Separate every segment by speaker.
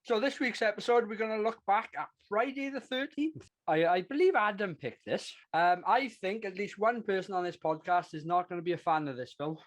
Speaker 1: So this week's episode, we're going to look back at Friday the 13th. I believe Adam picked this. I think at least one person on this podcast is not going to be a fan of this film.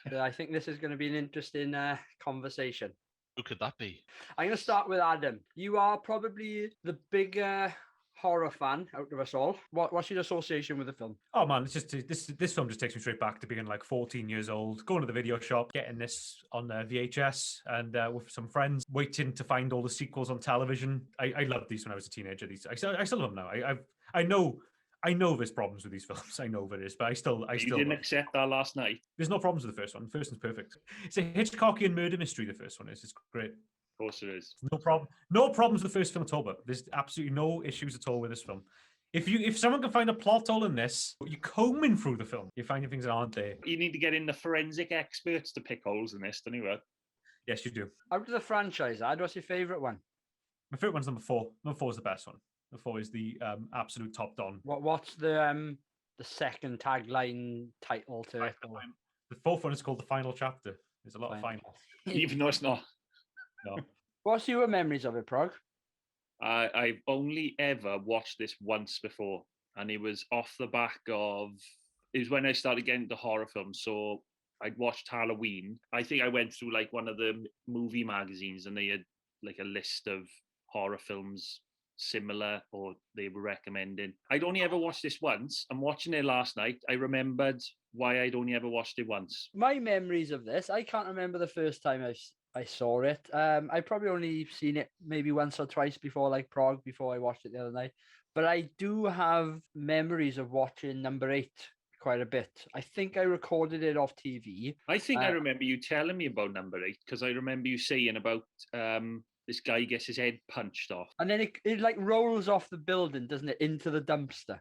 Speaker 1: So I think this is going to be an interesting conversation.
Speaker 2: Who could that be?
Speaker 1: I'm going to start with Adam. You are probably the bigger horror fan out of us all. What's your association with the film?
Speaker 3: Oh man, it's just this film just takes me straight back to being like 14 years old, going to the video shop, getting this on VHS, and with some friends, waiting to find all the sequels on television. I loved these when I was a teenager. I still love them now. I know there's problems with these films. I know there is, but I still.
Speaker 4: You didn't accept that last night.
Speaker 3: There's no problems with the first one. The first one's perfect. It's a Hitchcockian murder mystery. The first one is. It's great.
Speaker 4: Of course it is.
Speaker 3: No problem. No problems with the first film at all. But there's absolutely no issues at all with this film. If someone can find a plot hole in this, you're combing through the film, you're finding things that aren't there.
Speaker 4: You need to get in the forensic experts to pick holes in this, don't you?
Speaker 3: Yes, you do.
Speaker 1: Out of the franchise, Ad, what's your favourite one?
Speaker 3: My favourite one's number 4. Number 4 is the best one. Number 4 is the absolute top don.
Speaker 1: What's the second tagline title to it?
Speaker 3: The 4th one is called The Final Chapter. There's a lot of final.
Speaker 4: Even though it's not.
Speaker 3: No.
Speaker 1: What's your memories of it, Prog?
Speaker 4: I've only ever watched this once before, and it was off the back of, it was when I started getting into horror films. So I'd watched Halloween. I think I went through like one of the movie magazines, and they had like a list of horror films similar, or they were recommending. I'd only ever watched this once. I'm watching it last night. I remembered why I'd only ever watched it once.
Speaker 1: My memories of this, I can't remember the first time I saw it. I probably only seen it maybe once or twice before, like Prague, before I watched it the other night. But I do have memories of watching number 8 quite a bit. I think I recorded it off TV.
Speaker 4: I think I remember you telling me about number 8, because I remember you saying about this guy gets his head punched off.
Speaker 1: And then it like rolls off the building, doesn't it, into the dumpster.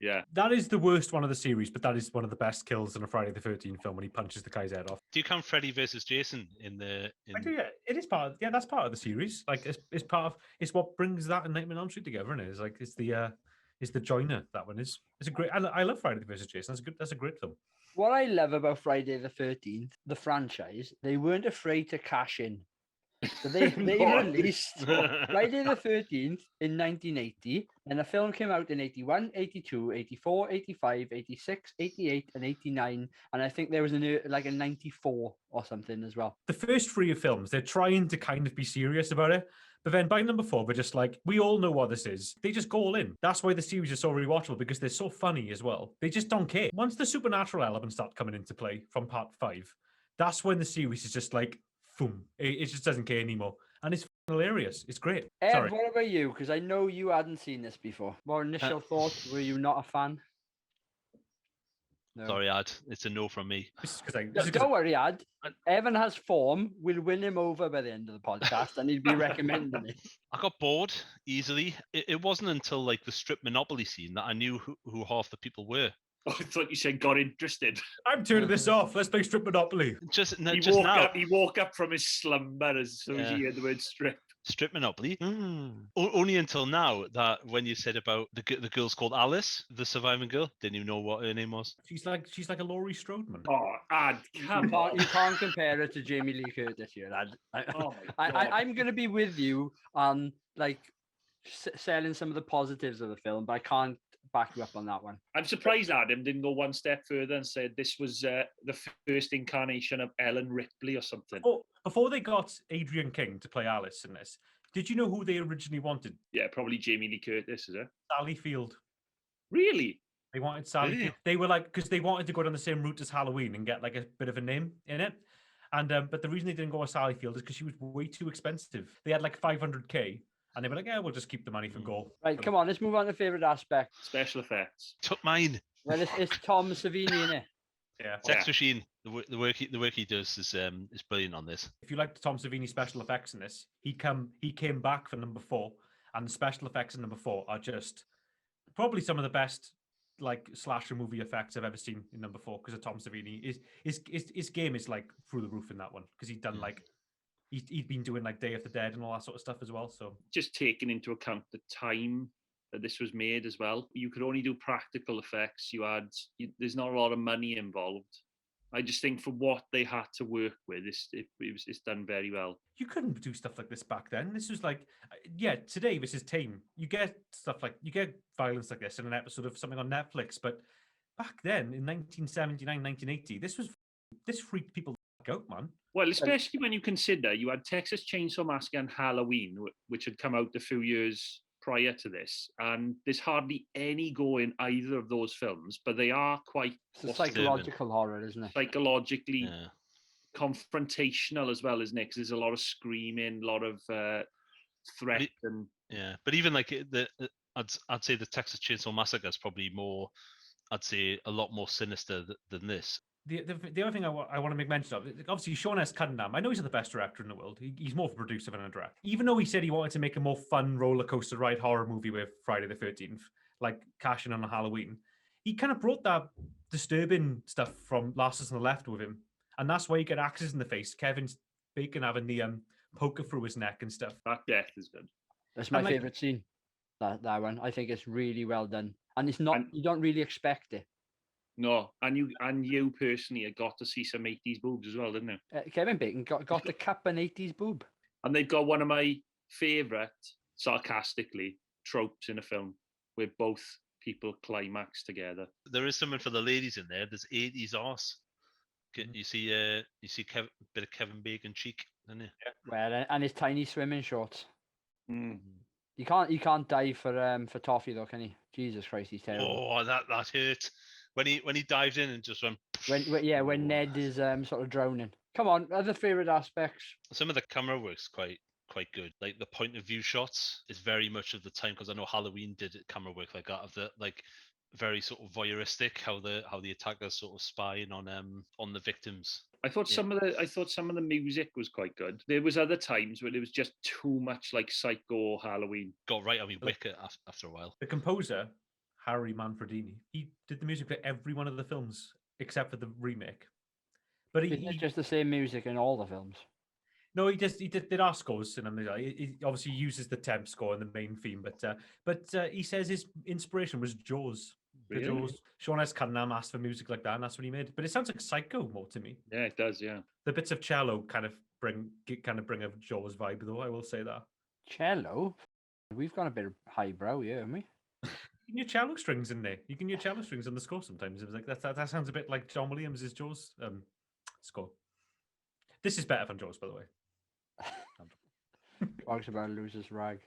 Speaker 4: Yeah.
Speaker 3: That is the worst one of the series, but that is one of the best kills in a Friday the 13th film when he punches the guy's head off.
Speaker 2: Do you count Freddy versus Jason in the?
Speaker 3: I do, yeah. It is part. That's part of the series. Like it's part of. It's what brings that and Nightmare on Elm Street together, and it's like it's the joiner. That one is. It's a great. I love Friday versus Jason. That's a great film.
Speaker 1: What I love about Friday the 13th, the franchise, they weren't afraid to cash in. So they released Friday the 13th in 1980, and the film came out in 81, 82, 84, 85, 86, 88, and 89, and I think there was a 94 or something as well.
Speaker 3: The first 3 films, they're trying to kind of be serious about it, but then by number 4, we're just like, we all know what this is. They just go all in. That's why the series is so rewatchable, because they're so funny as well. They just don't care. Once the supernatural elements start coming into play from part 5, that's when the series is just like, boom. It just doesn't care anymore. And it's hilarious. It's great.
Speaker 1: Ed,
Speaker 3: Sorry.
Speaker 1: what about you? Because I know you hadn't seen this before. What initial thoughts? Were you not a fan? No.
Speaker 2: Sorry, Ad. It's a no from me.
Speaker 1: Don't worry, Ad. Evan has form. We'll win him over by the end of the podcast, and he'll be recommending it.
Speaker 2: I got bored easily. It wasn't until like the strip Monopoly scene that I knew who half the people were.
Speaker 4: Oh, I thought you said got interested.
Speaker 3: I'm turning this off. Let's play Strip Monopoly.
Speaker 4: He woke up from his slumber as soon as he heard the word strip.
Speaker 2: Strip Monopoly. Only until now that when you said about the girl's called Alice, the surviving girl, didn't even know what her name was.
Speaker 3: She's like a Laurie Strode.
Speaker 4: Oh, Ad, come on.
Speaker 1: You can't compare her to Jamie Lee Curtis here, Ad. I'm going to be with you on like selling some of the positives of the film, but I can't back you up on that one.
Speaker 4: I'm surprised Adam didn't go one step further and said this was the first incarnation of Ellen Ripley or something.
Speaker 3: Before they got Adrian King to play Alice in this, did you know who they originally wanted?
Speaker 4: Yeah, probably Jamie Lee Curtis, is it?
Speaker 3: Sally Field.
Speaker 4: Really?
Speaker 3: They wanted Sally Field. They were like, because they wanted to go down the same route as Halloween and get like a bit of a name in it. And but the reason they didn't go with Sally Field is because she was way too expensive. They had like 500k. And they were like, yeah, we'll just keep the money from Go.
Speaker 1: Right, come on, let's move on to favourite aspect.
Speaker 4: Special effects.
Speaker 2: Took mine.
Speaker 1: Well, it's Tom Savini, innit?
Speaker 3: Yeah.
Speaker 2: Sex Machine. The work he does is brilliant on this.
Speaker 3: If you like the Tom Savini special effects in this, he came back for number 4, and the special effects in number 4 are just probably some of the best like slasher movie effects I've ever seen in number 4 because of Tom Savini. His game is like through the roof in that one because he'd done like. He'd been doing like Day of the Dead and all that sort of stuff as well. So
Speaker 4: just taking into account the time that this was made as well, you could only do practical effects. There's not a lot of money involved, I just think for what they had to work with, it's done very well.
Speaker 3: You couldn't do stuff like this back then. This was like, yeah, today this is tame. You get stuff like, you get violence like this in an episode of something on Netflix. But back then, in 1979, 1980, this freaked people out, man.
Speaker 4: Well, especially when you consider you had Texas Chainsaw Massacre and Halloween, which had come out a few years prior to this, and there's hardly any go in either of those films, but they are quite
Speaker 1: It's a psychological horror, isn't it?
Speaker 4: psychologically confrontational as well, isn't it? 'Cause there's a lot of screaming, a lot of threat, and
Speaker 2: but even like I'd say the Texas Chainsaw Massacre is probably more, I'd say a lot more sinister than this.
Speaker 3: The other thing I want to make mention of, obviously, Sean S. Cunningham, I know he's not the best director in the world. He's more of a producer than a director. Even though he said he wanted to make a more fun roller coaster ride horror movie with Friday the 13th, like cashing on Halloween, he kind of brought that disturbing stuff from Last on the Left with him. And that's why you get axes in the face. Kevin Bacon having the poker through his neck and stuff.
Speaker 4: that death is good.
Speaker 1: That's my
Speaker 3: And, like-
Speaker 1: favorite scene. That one. I think it's really well done, and it's not.
Speaker 4: And-
Speaker 1: You don't really expect it.
Speaker 4: No, and you personally had got to see some 80s boobs as well, didn't you?
Speaker 1: Kevin Bacon got the cap an 80s boob.
Speaker 4: And they've got one of my favourite, sarcastically, tropes in a film where both people climax together.
Speaker 2: There is something for the ladies in there. There's 80s arse. You see a bit of Kevin Bacon cheek, isn't it?
Speaker 1: Well, and his tiny swimming shorts.
Speaker 4: Mm.
Speaker 1: You can't dive for toffee though, can he? Jesus Christ, he's terrible.
Speaker 2: Oh, that hurt when he dived in and just went.
Speaker 1: When Ned is sort of drowning. Come on, other favorite aspects.
Speaker 2: Some of the camera work's quite good. Like the point of view shots is very much of the time, because I know Halloween did camera work like that, of the like very sort of voyeuristic, how the attackers sort of spying on the victims.
Speaker 4: I thought some of the music was quite good. There was other times where it was just too much like Psycho Halloween.
Speaker 2: Got right on me wicket after a while.
Speaker 3: The composer, Harry Manfredini, he did the music for every one of the films except for the remake. But
Speaker 1: Isn't it just the same music in all the films?
Speaker 3: No, he did our scores, and he obviously uses the temp score and the main theme. But he says his inspiration was Jaws. The
Speaker 4: Really?
Speaker 3: Jaws. Sean S. Cunningham asked for music like that, and that's what he made. But it sounds like Psycho more to me.
Speaker 4: Yeah, it does. Yeah.
Speaker 3: The bits of cello kind of bring a Jaws vibe, though. I will say that.
Speaker 1: Cello? We've got a bit of highbrow here, haven't we?
Speaker 3: You can hear cello strings in there. You can hear cello strings on the score sometimes. It was like that sounds a bit like John Williams' Jaws score. This is better than Jaws, by the way.
Speaker 1: Talks about a loser's rag.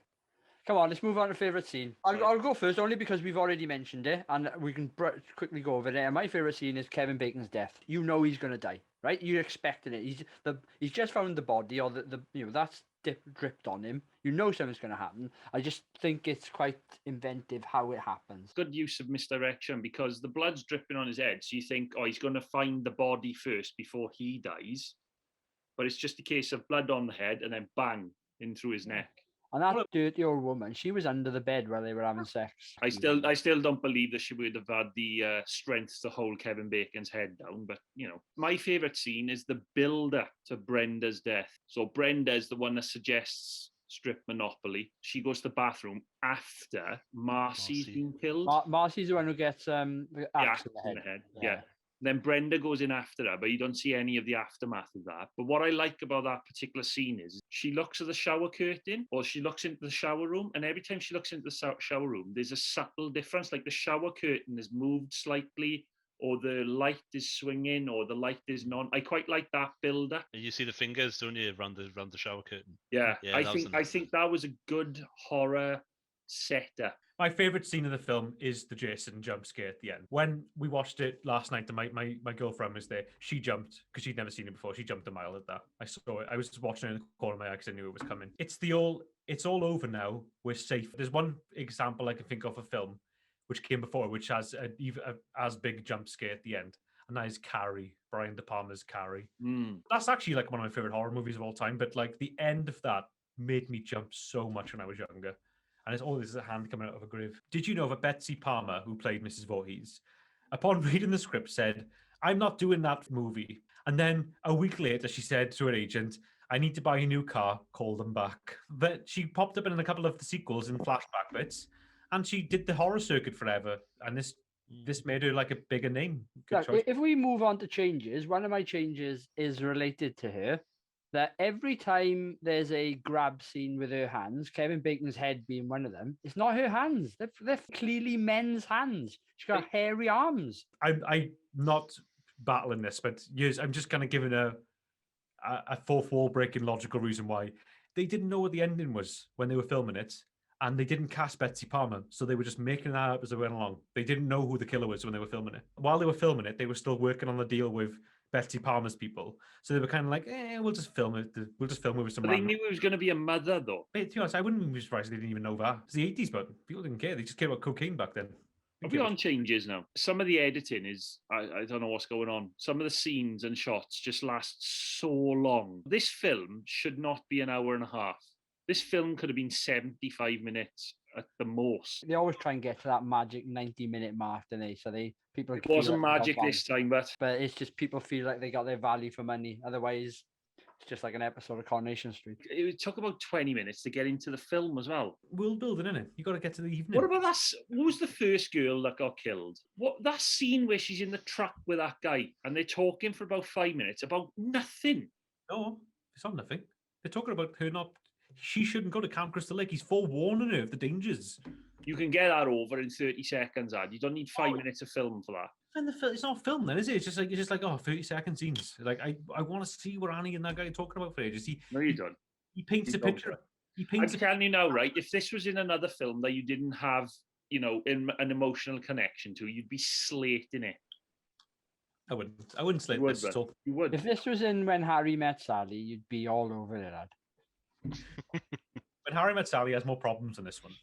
Speaker 1: Come on, let's move on to favourite scene. I'll go first, only because we've already mentioned it, and we can quickly go over it. And my favourite scene is Kevin Bacon's death. You know he's going to die, right? You're expecting it. He's just found the body, or the that's dripped on him. You know something's going to happen. I just think it's quite inventive how it happens.
Speaker 4: Good use of misdirection, because the blood's dripping on his head. So you think, oh, he's going to find the body first before he dies. But it's just a case of blood on the head and then bang in through his neck.
Speaker 1: And that dirty old woman, she was under the bed while they were having sex.
Speaker 4: I still don't believe that she would have had the strength to hold Kevin Bacon's head down. But, my favourite scene is the build-up to Brenda's death. So Brenda's the one that suggests strip monopoly. She goes to the bathroom after Marcy's been killed.
Speaker 1: Marcy's the one who gets the axe in the head.
Speaker 4: Yeah. Then Brenda goes in after her, but you don't see any of the aftermath of that. But what I like about that particular scene is she looks at the shower curtain, or she looks into the shower room, and every time she looks into the shower room, there's a subtle difference. Like the shower curtain is moved slightly, or the light is swinging, or the light is not. I quite like that build-up.
Speaker 2: And you see the fingers, don't you, around the shower curtain?
Speaker 4: Yeah, I think that was a good horror setup.
Speaker 3: My favourite scene of the film is the Jason jump scare at the end. When we watched it last night, and my girlfriend was there, she jumped because she'd never seen it before. She jumped a mile at that. I saw it. I was watching it in the corner of my eye because I knew it was coming. It's all over now. We're safe. There's one example I can think of a film which came before, which has as big jump scare at the end, and that is Carrie, Brian De Palma's Carrie. That's actually like one of my favorite horror movies of all time. But like the end of that made me jump so much when I was younger. And it's always a hand coming out of a grave. Did you know that Betsy Palmer, who played Mrs. Voorhees, upon reading the script said, "I'm not doing that movie." And then a week later, she said to her agent, "I need to buy a new car, call them back." But she popped up in a couple of the sequels in flashback bits, and she did the horror circuit forever. And this this made her like a bigger name. Good
Speaker 1: Look,
Speaker 3: choice.
Speaker 1: if we move on to changes, one of my changes is related to her. That every time there's a grab scene with her hands, Kevin Bacon's head being one of them, it's not her hands. They're clearly men's hands. She's got hairy arms.
Speaker 3: I'm not battling this, but yes, I'm just kind of giving a fourth wall breaking logical reason why they didn't know what the ending was when they were filming it, and they didn't cast Betsy Palmer, so they were just making that up as they went along. They didn't know who the killer was when they were filming it. While they were filming it, they were still working on the deal with Betsy Palmer's people, so they were kind of like, we'll just film it. We'll just film it with some.
Speaker 4: But they knew it was going to be a mother, though.
Speaker 3: But to be honest, I wouldn't be surprised if they didn't even know that. It's the 80s, but people didn't care. They just cared about cocaine back then.
Speaker 4: Are we on changes now? Some of the editing is, I don't know what's going on. Some of the scenes and shots just last so long. This film should not be an hour and a half. This film could have been 75 minutes at the most.
Speaker 1: They always try and get to that magic 90-minute mark, don't they? So people.
Speaker 4: It
Speaker 1: feel
Speaker 4: wasn't
Speaker 1: like they got
Speaker 4: magic
Speaker 1: value.
Speaker 4: this time, but
Speaker 1: But it's just people feel like they got their value for money. Otherwise, it's just like an episode of Coronation Street.
Speaker 4: it took about 20 minutes to get into the film as well.
Speaker 3: World building, innit? You got to get to the evening.
Speaker 4: What about that? What was the first girl that got killed? What that scene where she's in the truck with that guy and they're talking for about 5 minutes about nothing?
Speaker 3: No, it's not nothing. They're talking about her not. She shouldn't go to Camp Crystal Lake. He's forewarning her of the dangers.
Speaker 4: You can get that over in 30 seconds, Ad. You don't need 5 minutes of film for that.
Speaker 3: And it's not film then, is it? It's just like 30-second scenes. Like I want to see what Annie and that guy are talking about for ages.
Speaker 4: No, you don't.
Speaker 3: He paints a
Speaker 4: You don't.
Speaker 3: picture. He
Speaker 4: I'm
Speaker 3: paints.
Speaker 4: telling you now, right? If this was in another film that you didn't have, an emotional connection to, you'd be slating it.
Speaker 3: I wouldn't slate
Speaker 4: You would,
Speaker 3: this
Speaker 4: but
Speaker 3: at all.
Speaker 4: you would.
Speaker 1: If this was in When Harry Met Sally, you'd be all over it, lad.
Speaker 3: But Harry Met Sally has more problems than this one.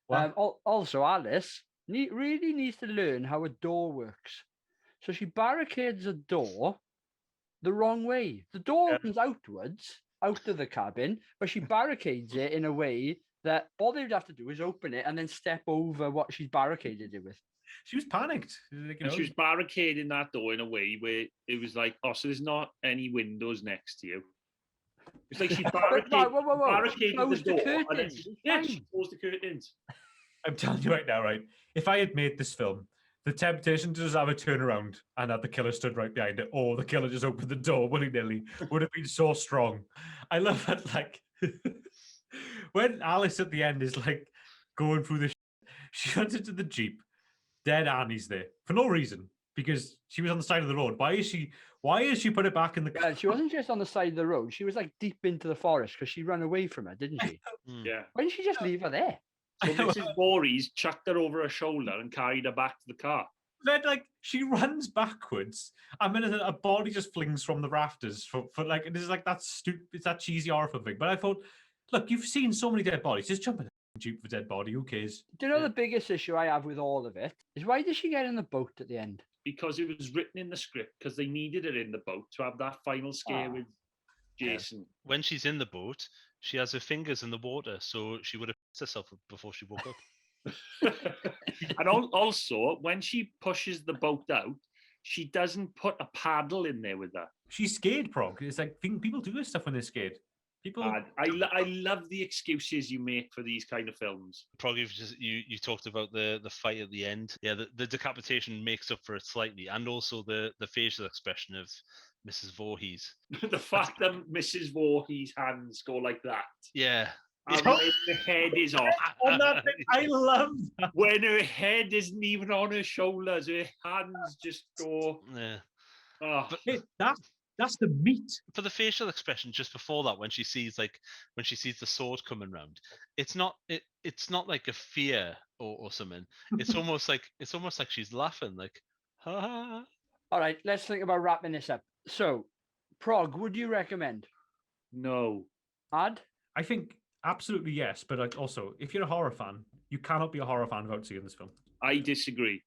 Speaker 3: Well,
Speaker 1: Also, Alice really needs to learn how a door works. So she barricades a door the wrong way. The door opens outwards, out of the cabin, but she barricades it in a way that all they would have to do is open it and then step over what she's barricaded it with.
Speaker 3: she was panicked. Like,
Speaker 4: And she was barricading that door in a way where it was like, oh, so there's not any windows next to you. It's like she barricaded,
Speaker 1: Whoa.
Speaker 4: barricaded
Speaker 1: Closed
Speaker 4: the
Speaker 1: the
Speaker 4: door. And then,
Speaker 1: curtains.
Speaker 4: she closed the curtains.
Speaker 3: I'm telling you right now, right? If I had made this film, the temptation to just have a turnaround and have the killer stood right behind it, or the killer just opened the door willy-nilly, would have been so strong. I love that, like, when Alice at the end is like going through the she runs into the Jeep, dead Annie's there for no reason, because she was on the side of the road. Why is she put it back in the car?
Speaker 1: Well, she wasn't just on the side of the road. She was like deep into the forest because she ran away from her, didn't she?
Speaker 4: Yeah.
Speaker 1: Why didn't she just leave her there?
Speaker 4: So Mrs. Voorhees chucked her over her shoulder and carried her back to the car.
Speaker 3: Then, like, she runs backwards, and then a body just flings from the rafters for like, it is like that stupid, it's that cheesy horror film thing. But I thought, look, you've seen so many dead bodies, just jump in a Jeep with a dead body, who cares?
Speaker 1: Do you know the biggest issue I have with all of it is why did she get in the boat at the end?
Speaker 4: Because it was written in the script, because they needed her in the boat to have that final scare with Jason.
Speaker 2: When she's in the boat, she has her fingers in the water, so she would have pissed herself before she woke up.
Speaker 4: And also, when she pushes the boat out, she doesn't put a paddle in there with her.
Speaker 3: She's scared, Prog. It's like people do this stuff when they're scared. People.
Speaker 4: And I love the excuses you make for these kind of films.
Speaker 2: Probably just you talked about the fight at the end. Yeah, the decapitation makes up for it slightly, and also the facial expression of Mrs. Voorhees.
Speaker 4: The fact that Mrs. Voorhees' hands go like that.
Speaker 2: Yeah.
Speaker 4: And when the head is off.
Speaker 3: On that thing, I love that.
Speaker 4: When her head isn't even on her shoulders, her hands just go.
Speaker 2: Yeah.
Speaker 4: Oh.
Speaker 3: Hey, that's the meat.
Speaker 2: For the facial expression just before that, when she sees the sword coming round, it's not like a fear or something. It's almost like she's laughing, like, ha ha.
Speaker 1: All right, let's think about wrapping this up. So, Prog, would you recommend?
Speaker 4: No.
Speaker 1: Ad?
Speaker 3: I think absolutely yes, but like also, if you're a horror fan, you cannot be a horror fan without seeing this film.
Speaker 4: I disagree.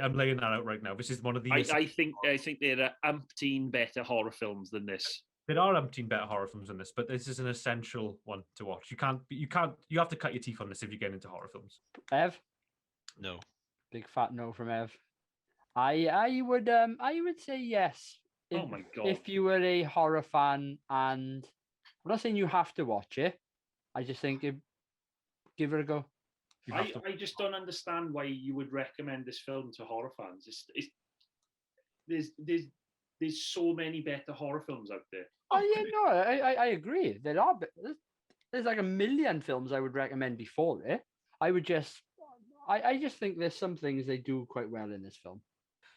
Speaker 3: I'm laying that out right now. This is one of the.
Speaker 4: I think there are umpteen better horror films than this.
Speaker 3: There are umpteen better horror films than this, but this is an essential one to watch. You have to cut your teeth on this if you get into horror films.
Speaker 1: Ev?
Speaker 2: No.
Speaker 1: Big fat no from Ev. I would say yes.
Speaker 4: Oh my God.
Speaker 1: If you were a horror fan, and I'm not saying you have to watch it, I just think give it a go.
Speaker 3: You have to.
Speaker 4: I just don't understand why you would recommend this film to horror fans. There's so many better horror films out there.
Speaker 1: Oh yeah, no, I agree. There's like a million films I would recommend before it. I just think there's some things they do quite well in this film.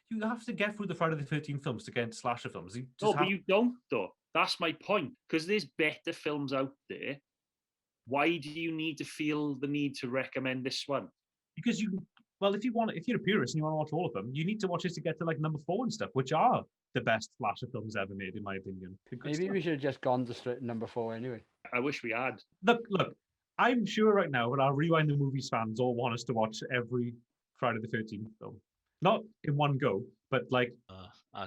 Speaker 3: You have to get through the Friday the 13th films to get into slasher films. You
Speaker 4: No,
Speaker 3: just
Speaker 4: but
Speaker 3: have-
Speaker 4: you don't though. That's my point. Because there's better films out there. Why do you need to feel the need to recommend this one?
Speaker 3: because if you're a purist and you want to watch all of them, you need to watch this to get to like number 4 and stuff, which are the best slasher films ever made, in my opinion. They're good
Speaker 1: Maybe
Speaker 3: stuff.
Speaker 1: we should have just gone to straight number 4 anyway.
Speaker 4: I wish we had.
Speaker 3: Look, I'm sure right now that our Rewind the Movies fans all want us to watch every Friday the 13th film. Not in one go, but like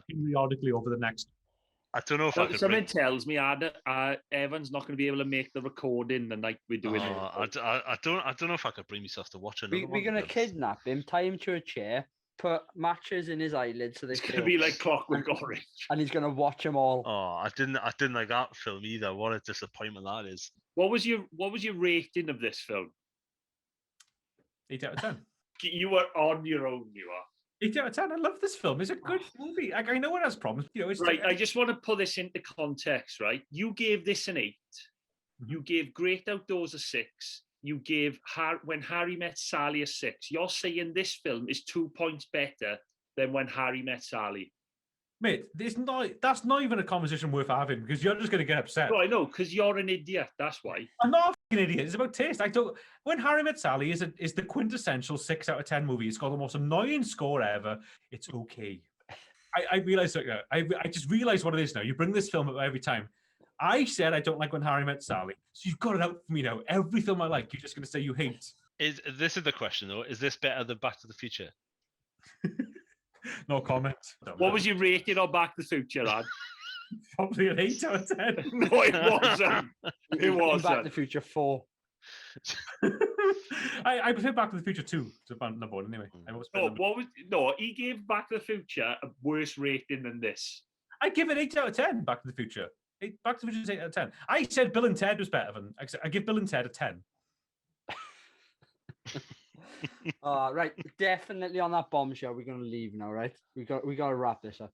Speaker 3: periodically over the next.
Speaker 2: I don't know if I could
Speaker 4: Something
Speaker 2: bring...
Speaker 4: tells me Evan's not going to be able to make the recording the night we're doing it.
Speaker 2: I don't know if I could bring myself to watch another one.
Speaker 1: We're gonna
Speaker 2: because-
Speaker 1: kidnap him, tie him to a chair, put matches in his eyelids so they
Speaker 4: It's going
Speaker 1: feel,
Speaker 4: to be like Clockwork Orange.
Speaker 1: and he's gonna watch them all.
Speaker 2: Oh, I didn't like that film either. What a disappointment that is.
Speaker 4: What was your rating of this film?
Speaker 3: 8 out of 10.
Speaker 4: You were on your own. You are.
Speaker 3: 8 out of 10. I love this film. It's a good movie. Like, I know it has problems. It's
Speaker 4: Right, I just want to put this into context, right? You gave this an 8. You gave Great Outdoors a 6. You gave When Harry Met Sally a 6. You're saying this film is 2 points better than When Harry Met Sally.
Speaker 3: Mate, that's not even a conversation worth having because you're just going to get upset.
Speaker 4: No, I know, because you're an idiot. That's why.
Speaker 3: I'm not a fucking idiot. It's about taste. When Harry Met Sally is the quintessential 6 out of 10 movie. It's got the most annoying score ever. It's okay. I realize that. I just realized what it is now. You bring this film up every time. I said I don't like When Harry Met Sally, so you've got it out for me now. Every film I like, you're just going to say you hate.
Speaker 2: This is the question though? Is this better than Back to the Future?
Speaker 3: No comment.
Speaker 4: What was your rating on Back to the Future, lad?
Speaker 3: Probably an 8 out of 10.
Speaker 4: No, it wasn't. It wasn't.
Speaker 1: Back to the Future 4.
Speaker 3: I prefer Back to the Future 2 to number 1 anyway.
Speaker 4: He gave Back to the Future a worse rating than this.
Speaker 3: I give it 8 out of 10. Back to the Future. Back to the Future is 8 out of 10. I said Bill and Ted was better than. I give Bill and Ted a 10.
Speaker 1: Right, definitely on that bombshell. We're gonna leave now, right? We got to wrap this up.